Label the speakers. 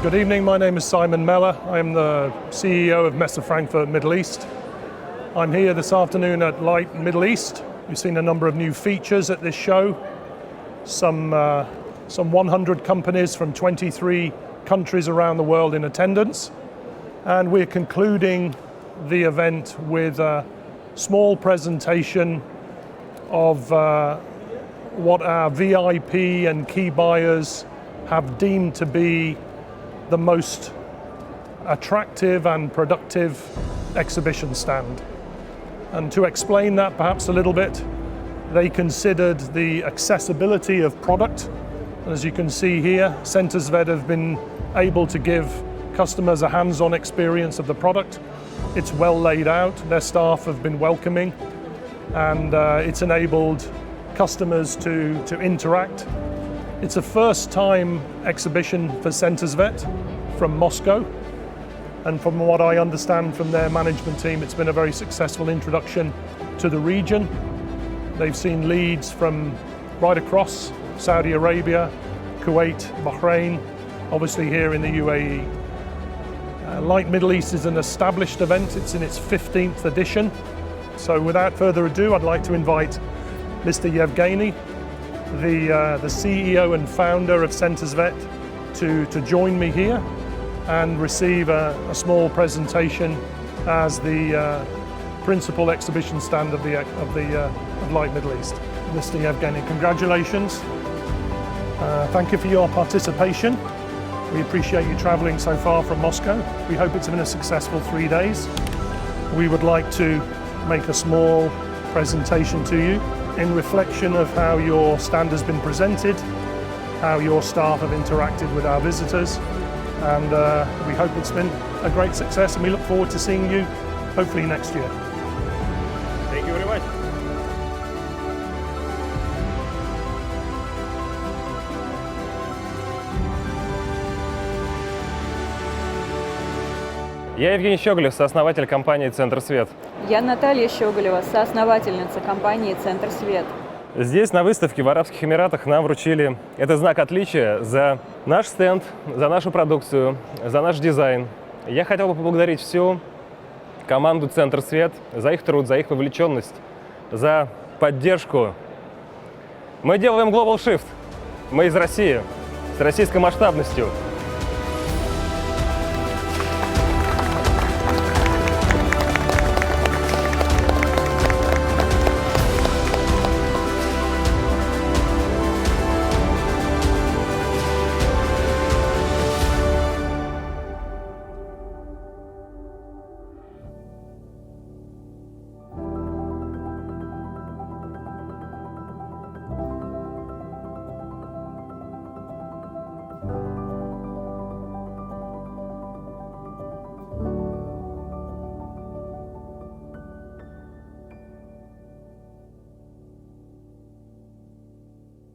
Speaker 1: Good evening, my name is Simon Meller. I'm the CEO of Messe Frankfurt Middle East. I'm here this afternoon at Light Middle East. We've seen a number of new features at this show. Some 100 companies from 23 countries around the world in attendance. And we're concluding the event with a small presentation of what our VIP and key buyers have deemed to be the most attractive and productive exhibition stand. And to explain that perhaps a little bit, they considered the accessibility of product. As you can see here, CENTRSVET have been able to give customers a hands-on experience of the product. It's well laid out, their staff have been welcoming, and it's enabled customers to interact. It's a first-time exhibition for CENTRSVET from Moscow, and from what I understand from their management team, it's been a very successful introduction to the region. They've seen leads from right across Saudi Arabia, Kuwait, Bahrain, obviously here in the UAE. Light Middle East is an established event. It's in its 15th edition. So without further ado, I'd like to invite Mr. Yevgeny, the CEO and founder of CENTRSVET, to join me here and receive a small presentation as the principal exhibition stand of Light Middle East. Mr. Yevgeny, congratulations. Thank you for your participation. We appreciate you traveling so far from Moscow. We hope it's been a successful 3 days. We would like to make a small presentation to you in reflection of how your stand has been presented, how your staff have interacted with our visitors, and we hope it's been a great success, and we look forward to seeing you hopefully next year.
Speaker 2: Thank you very much. Я Евгений Щеголев, сооснователь компании CENTRSVET.
Speaker 3: Я Наталья Щеголева, соосновательница компании CENTRSVET.
Speaker 2: Здесь, на выставке в Арабских Эмиратах, нам вручили этот знак отличия за наш стенд, за нашу продукцию, за наш дизайн. Я хотел бы поблагодарить всю команду CENTRSVET за их труд, за их вовлеченность, за поддержку. Мы делаем Global Shift. Мы из России, с российской масштабностью.